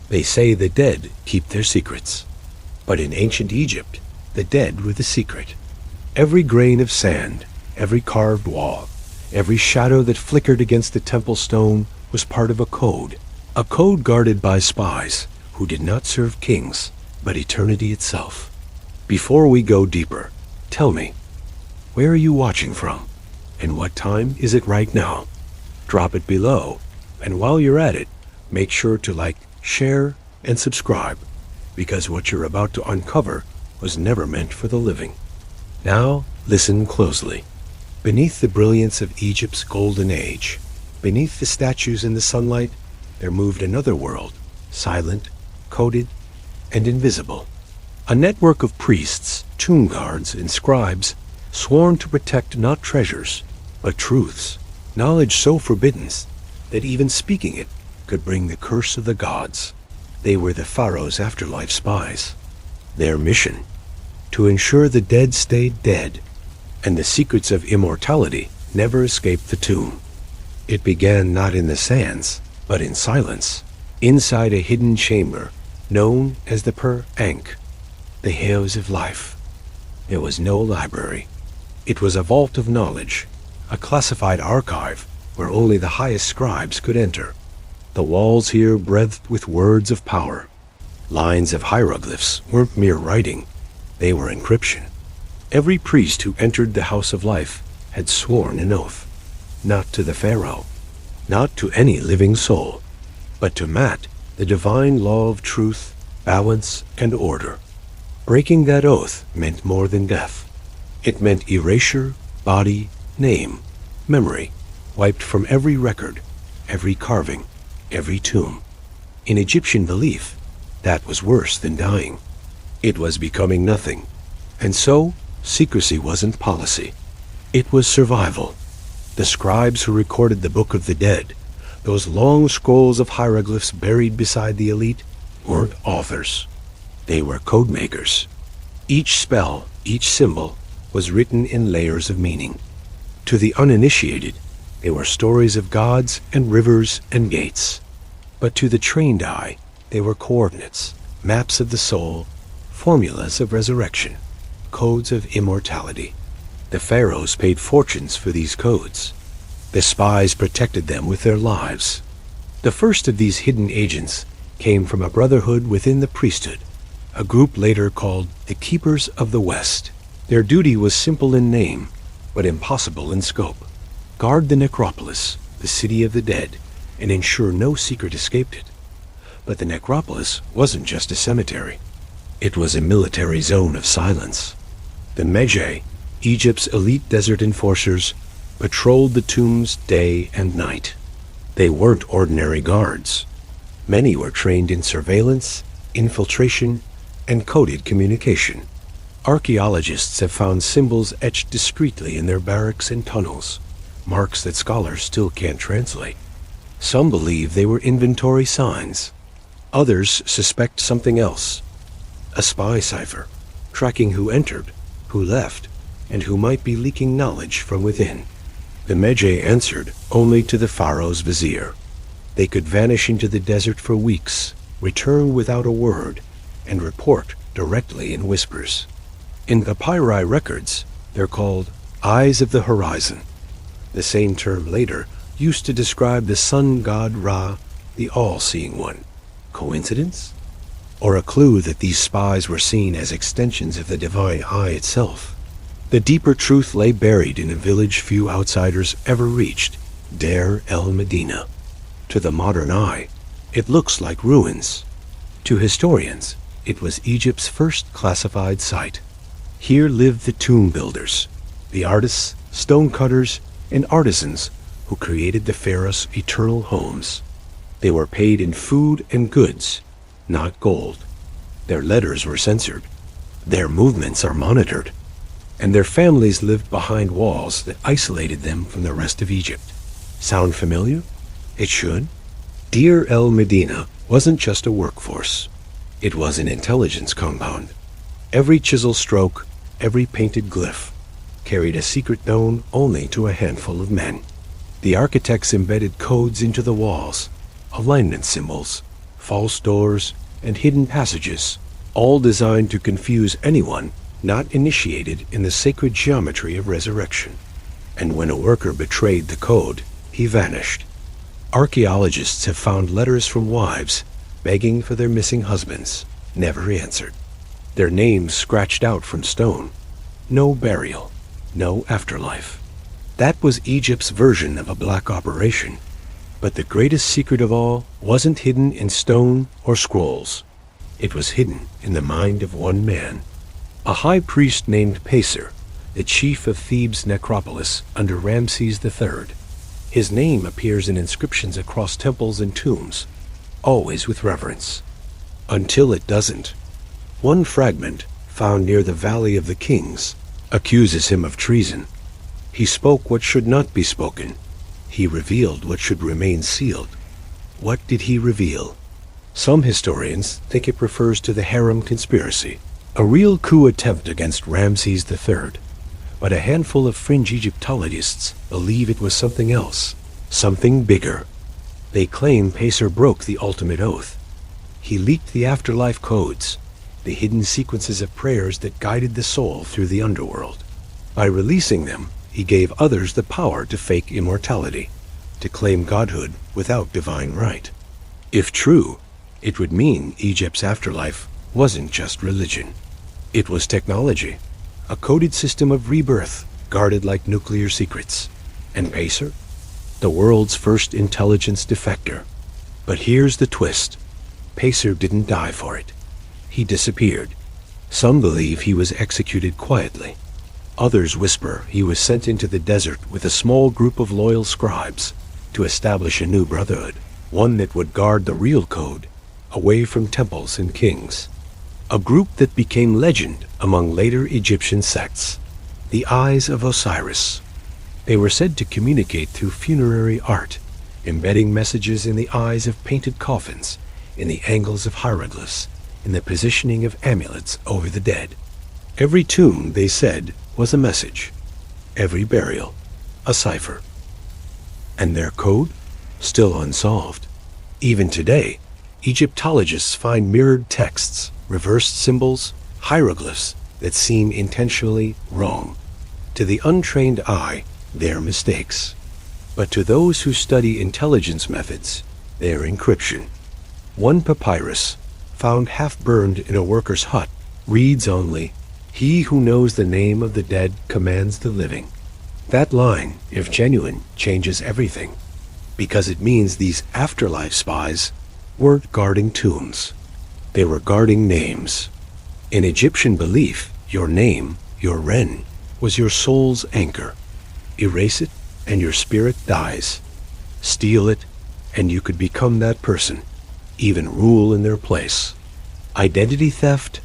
They say the dead keep their secrets. But in ancient Egypt, the dead were the secret. Every grain of sand, every carved wall, every shadow that flickered against the temple stone was part of a code guarded by spies who did not serve kings, but eternity itself. Before we go deeper, tell me, where are you watching from? And what time is it right now? Drop it below, and while you're at it, make sure to like, share, and subscribe, because what you're about to uncover was never meant for the living. Now, listen closely. Beneath the brilliance of Egypt's golden age, beneath the statues in the sunlight, there moved another world, silent, coded, and invisible. A network of priests, tomb guards, and scribes sworn to protect not treasures, but truths, knowledge so forbidden that even speaking it could bring the curse of the gods. They were the Pharaohs' afterlife spies. Their mission, to ensure the dead stayed dead, and the secrets of immortality never escaped the tomb. It began not in the sands, but in silence, inside a hidden chamber known as the Per-Ankh, the Hails of Life. There was no library. It was a vault of knowledge, a classified archive where only the highest scribes could enter. The walls here breathed with words of power. Lines of hieroglyphs weren't mere writing, they were encryption. Every priest who entered the House of Life had sworn an oath, not to the Pharaoh, not to any living soul, but to Mat, the divine law of truth, balance, and order. Breaking that oath meant more than death. It meant erasure, body, name, memory, wiped from every record, every carving, every tomb. In Egyptian belief, that was worse than dying. It was becoming nothing. And so, secrecy wasn't policy. It was survival. The scribes who recorded the Book of the Dead, those long scrolls of hieroglyphs buried beside the elite, weren't authors. They were code makers. Each spell, each symbol, was written in layers of meaning. To the uninitiated, they were stories of gods and rivers and gates. But to the trained eye, they were coordinates, maps of the soul, formulas of resurrection, codes of immortality. The pharaohs paid fortunes for these codes. The spies protected them with their lives. The first of these hidden agents came from a brotherhood within the priesthood, a group later called the Keepers of the West. Their duty was simple in name, but impossible in scope. Guard the necropolis, the city of the dead, and ensure no secret escaped it. But the necropolis wasn't just a cemetery. It was a military zone of silence. The Medjay, Egypt's elite desert enforcers, patrolled the tombs day and night. They weren't ordinary guards. Many were trained in surveillance, infiltration, and coded communication. Archaeologists have found symbols etched discreetly in their barracks and tunnels, marks that scholars still can't translate. Some believe they were inventory signs. Others suspect something else. A spy cipher, tracking who entered, who left, and who might be leaking knowledge from within. The Medjay answered only to the pharaoh's vizier. They could vanish into the desert for weeks, return without a word, and report directly in whispers. In papyri records, they're called Eyes of the Horizon. The same term later used to describe the sun god Ra, the all-seeing one. Coincidence? Or a clue that these spies were seen as extensions of the divine eye itself? The deeper truth lay buried in a village few outsiders ever reached, Deir el-Medina. To the modern eye, it looks like ruins. To historians, it was Egypt's first classified site. Here lived the tomb builders, the artists, stonecutters, and artisans who created the pharaoh's eternal homes. They were paid in food and goods, not gold. Their letters were censored. Their movements are monitored. And their families lived behind walls that isolated them from the rest of Egypt. Sound familiar? It should. Deir el-Medina wasn't just a workforce. It was an intelligence compound. Every chisel stroke, every painted glyph, carried a secret known only to a handful of men. The architects embedded codes into the walls, alignment symbols, false doors, and hidden passages, all designed to confuse anyone not initiated in the sacred geometry of resurrection. And when a worker betrayed the code, he vanished. Archaeologists have found letters from wives begging for their missing husbands, never answered. Their names scratched out from stone. No burial, no afterlife. That was Egypt's version of a black operation. But the greatest secret of all wasn't hidden in stone or scrolls. It was hidden in the mind of one man, a high priest named Pacer, the chief of Thebes' necropolis under Ramses III. His name appears in inscriptions across temples and tombs, always with reverence. Until it doesn't. One fragment, found near the Valley of the Kings, accuses him of treason. He spoke what should not be spoken. He revealed what should remain sealed. What did he reveal? Some historians think it refers to the harem conspiracy, a real coup attempt against Ramses III. But a handful of fringe Egyptologists believe it was something else, something bigger. They claim Pacer broke the ultimate oath. He leaked the afterlife codes, the hidden sequences of prayers that guided the soul through the underworld. By releasing them, he gave others the power to fake immortality, to claim godhood without divine right. If true, it would mean Egypt's afterlife wasn't just religion. It was technology, a coded system of rebirth guarded like nuclear secrets. And Pacer? The world's first intelligence defector. But here's the twist. Pacer didn't die for it. He disappeared. Some believe he was executed quietly. Others whisper he was sent into the desert with a small group of loyal scribes to establish a new brotherhood, one that would guard the real code, away from temples and kings. A group that became legend among later Egyptian sects, the Eyes of Osiris. They were said to communicate through funerary art, embedding messages in the eyes of painted coffins, in the angles of hieroglyphs, in the positioning of amulets over the dead. Every tomb, they said, was a message. Every burial, a cipher. And their code? Still unsolved. Even today, Egyptologists find mirrored texts, reversed symbols, hieroglyphs that seem intentionally wrong. To the untrained eye, they're mistakes. But to those who study intelligence methods, they're encryption. One papyrus, found half-burned in a worker's hut, reads only, "He who knows the name of the dead commands the living." That line, if genuine, changes everything, because it means these afterlife spies weren't guarding tombs. They were guarding names. In Egyptian belief, your name, your Ren, was your soul's anchor. Erase it, and your spirit dies. Steal it, and you could become that person, even rule in their place. Identity theft,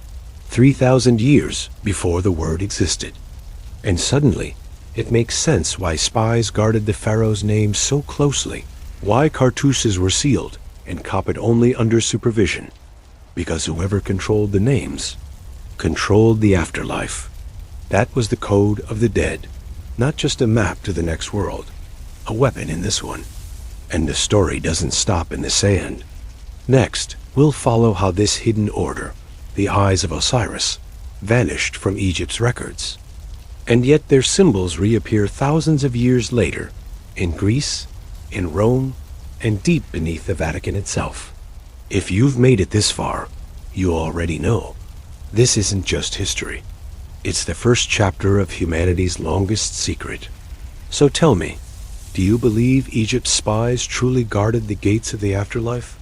3,000 years before the word existed. And suddenly, it makes sense why spies guarded the Pharaoh's name so closely, why cartouches were sealed and copied only under supervision. Because whoever controlled the names controlled the afterlife. That was the code of the dead, not just a map to the next world, a weapon in this one. And the story doesn't stop in the sand. Next, we'll follow how this hidden order, the Eyes of Osiris, vanished from Egypt's records. And yet their symbols reappear thousands of years later, in Greece, in Rome, and deep beneath the Vatican itself. If you've made it this far, you already know. This isn't just history. It's the first chapter of humanity's longest secret. So tell me, do you believe Egypt's spies truly guarded the gates of the afterlife?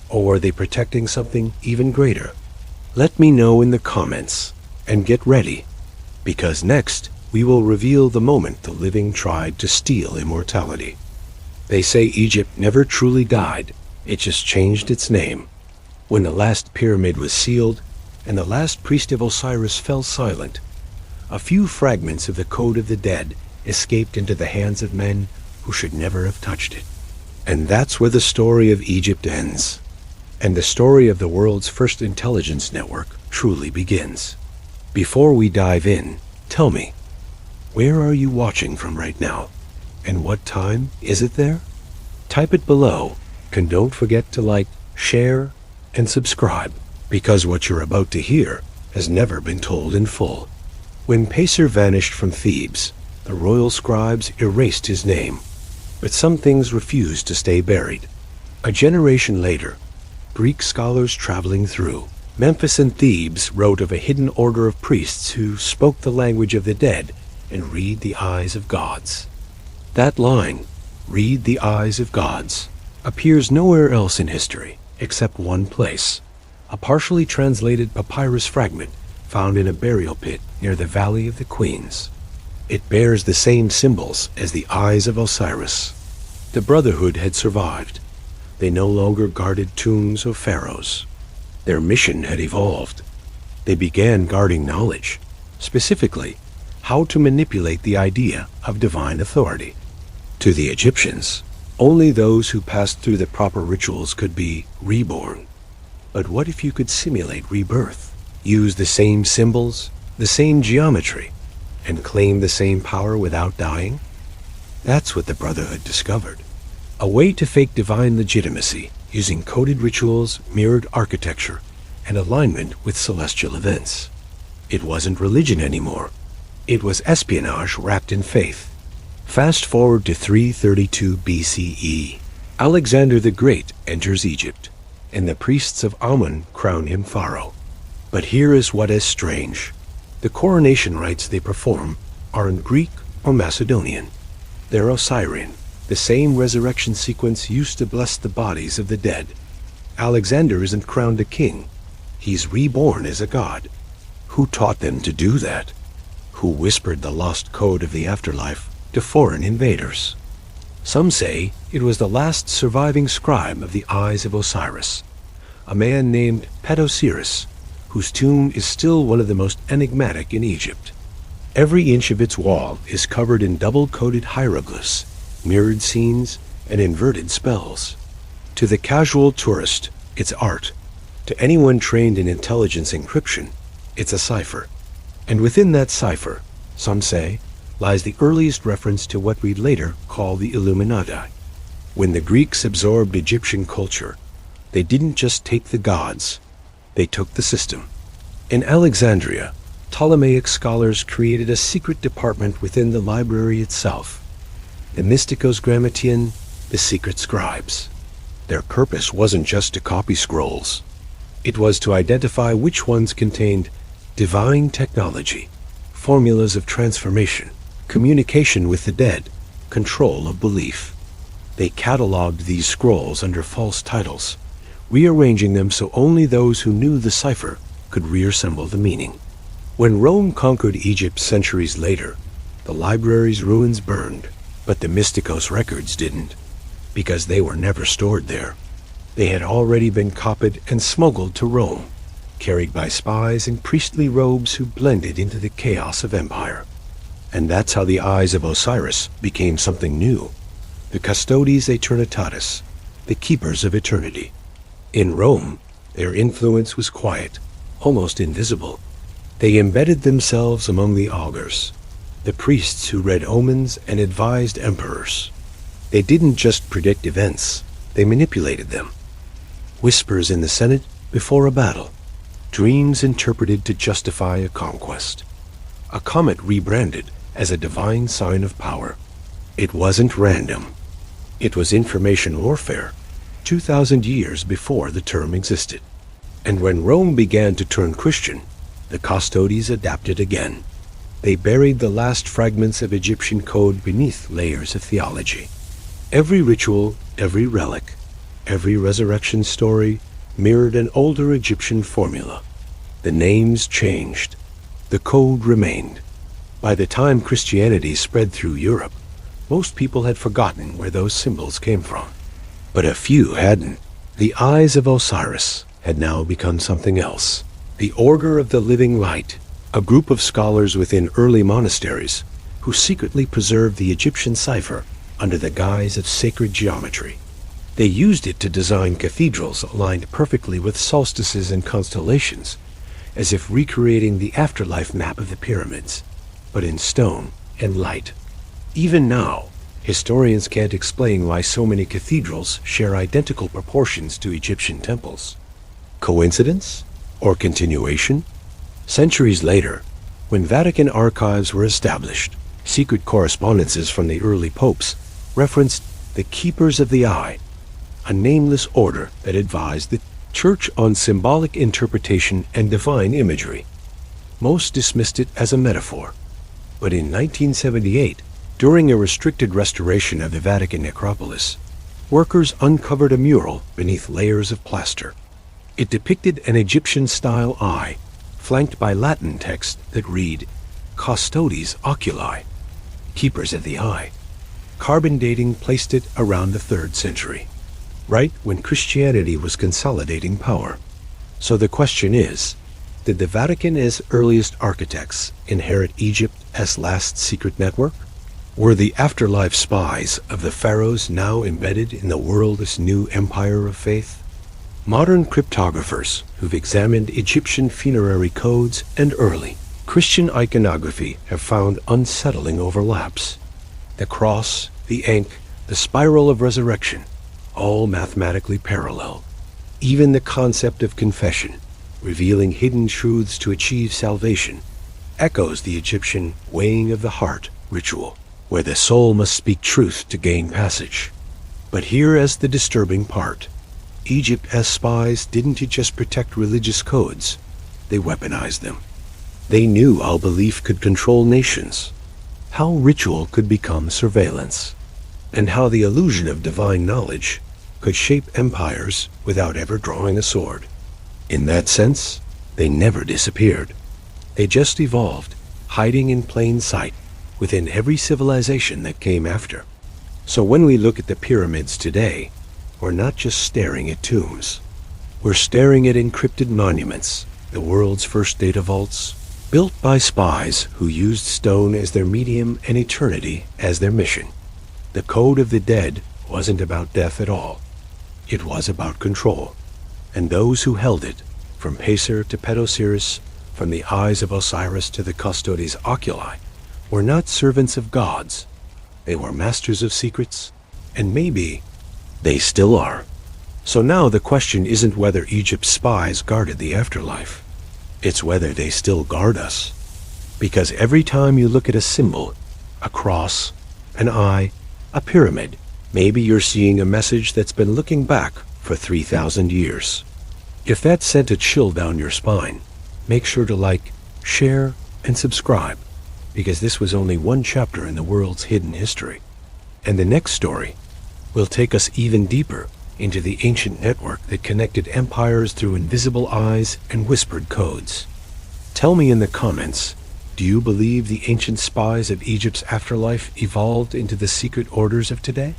Or were they protecting something even greater? Let me know in the comments, and get ready, because next we will reveal the moment the living tried to steal immortality. They say Egypt never truly died, it just changed its name. When the last pyramid was sealed, and the last priest of Osiris fell silent, a few fragments of the code of the dead escaped into the hands of men who should never have touched it. And that's where the story of Egypt ends. And the story of the world's first intelligence network truly begins. Before we dive in, tell me, where are you watching from right now? And what time is it there? Type it below, and don't forget to like, share, and subscribe, because what you're about to hear has never been told in full. When Pacer vanished from Thebes, the royal scribes erased his name, but some things refused to stay buried. A generation later, Greek scholars traveling through Memphis and Thebes wrote of a hidden order of priests who spoke the language of the dead and read the eyes of gods. That line, "read the eyes of gods," appears nowhere else in history except one place, a partially translated papyrus fragment found in a burial pit near the Valley of the Queens. It bears the same symbols as the Eyes of Osiris. The Brotherhood had survived. They no longer guarded tombs of pharaohs. Their mission had evolved. They began guarding knowledge, specifically how to manipulate the idea of divine authority. To the Egyptians, only those who passed through the proper rituals could be reborn. But what if you could simulate rebirth, use the same symbols, the same geometry, and claim the same power without dying? That's what the Brotherhood discovered. A way to fake divine legitimacy using coded rituals, mirrored architecture, and alignment with celestial events. It wasn't religion anymore. It was espionage wrapped in faith. Fast forward to 332 BCE. Alexander the Great enters Egypt, and the priests of Amun crown him pharaoh. But here is what is strange. The coronation rites they perform are in Greek or Macedonian. They're Osirian, the same resurrection sequence used to bless the bodies of the dead. Alexander isn't crowned a king. He's reborn as a god. Who taught them to do that? Who whispered the lost code of the afterlife to foreign invaders? Some say it was the last surviving scribe of the Eyes of Osiris, a man named Osiris, whose tomb is still one of the most enigmatic in Egypt. Every inch of its wall is covered in double-coded hieroglyphs, mirrored scenes, and inverted spells. To the casual tourist, it's art. To anyone trained in intelligence encryption, it's a cipher. And within that cipher, some say, lies the earliest reference to what we'd later call the Illuminati. When the Greeks absorbed Egyptian culture, they didn't just take the gods, they took the system. In Alexandria, Ptolemaic scholars created a secret department within the library itself, the Mysticos Grammatian, the secret scribes. Their purpose wasn't just to copy scrolls. It was to identify which ones contained divine technology, formulas of transformation, communication with the dead, control of belief. They cataloged these scrolls under false titles, rearranging them so only those who knew the cipher could reassemble the meaning. When Rome conquered Egypt centuries later, the library's ruins burned, but the Mysticos records didn't, because they were never stored there. They had already been copied and smuggled to Rome, carried by spies in priestly robes who blended into the chaos of empire. And that's how the Eyes of Osiris became something new, the Custodes Eternitatis, the keepers of eternity. In Rome, their influence was quiet, almost invisible. They embedded themselves among the augurs, the priests who read omens and advised emperors. They didn't just predict events, they manipulated them. Whispers in the Senate before a battle, dreams interpreted to justify a conquest. A comet rebranded as a divine sign of power. It wasn't random. It was information warfare, 2,000 years before the term existed. And when Rome began to turn Christian, the Custodes adapted again. They buried the last fragments of Egyptian code beneath layers of theology. Every ritual, every relic, every resurrection story mirrored an older Egyptian formula. The names changed. The code remained. By the time Christianity spread through Europe, most people had forgotten where those symbols came from. But a few hadn't. The Eyes of Osiris had now become something else. The Order of the Living Light, a group of scholars within early monasteries who secretly preserved the Egyptian cipher under the guise of sacred geometry. They used it to design cathedrals aligned perfectly with solstices and constellations, as if recreating the afterlife map of the pyramids, but in stone and light. Even now, Historians can't explain why so many cathedrals share identical proportions to Egyptian temples. Coincidence? Or continuation? Centuries later, when Vatican archives were established, secret correspondences from the early popes referenced the Keepers of the Eye, a nameless order that advised the Church on symbolic interpretation and divine imagery. Most dismissed it as a metaphor, but in 1978, during a restricted restoration of the Vatican necropolis, workers uncovered a mural beneath layers of plaster. It depicted an Egyptian-style eye, flanked by Latin text that read, Custodes Oculi, Keepers of the Eye. Carbon dating placed it around the 3rd century, right when Christianity was consolidating power. So the question is, did the Vatican as earliest architects inherit Egypt as last secret network? Were the afterlife spies of the Pharaohs now embedded in the world's new empire of faith? Modern cryptographers who've examined Egyptian funerary codes and early Christian iconography have found unsettling overlaps. The cross, the ankh, the spiral of resurrection, all mathematically parallel. Even the concept of confession, revealing hidden truths to achieve salvation, echoes the Egyptian weighing of the heart ritual, where the soul must speak truth to gain passage. But here is the disturbing part. Egypt as spies didn't just protect religious codes, they weaponized them. They knew how belief could control nations, how ritual could become surveillance, and how the illusion of divine knowledge could shape empires without ever drawing a sword. In that sense, they never disappeared. They just evolved, hiding in plain sight within every civilization that came after. So when we look at the pyramids today, we're not just staring at tombs. We're staring at encrypted monuments, the world's first data vaults, built by spies who used stone as their medium and eternity as their mission. The Code of the Dead wasn't about death at all. It was about control. And those who held it, from Pacer to Osiris, from the Eyes of Osiris to the Custodes Oculi, were not servants of gods. They were masters of secrets, and maybe they still are. So now the question isn't whether Egypt's spies guarded the afterlife. It's whether they still guard us. Because every time you look at a symbol, a cross, an eye, a pyramid, maybe you're seeing a message that's been looking back for 3,000 years. If that sent a chill down your spine, make sure to like, share, and subscribe, because this was only one chapter in the world's hidden history. And the next story will take us even deeper into the ancient network that connected empires through invisible eyes and whispered codes. Tell me in the comments, do you believe the ancient spies of Egypt's afterlife evolved into the secret orders of today?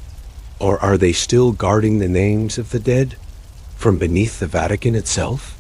Or are they still guarding the names of the dead from beneath the Vatican itself?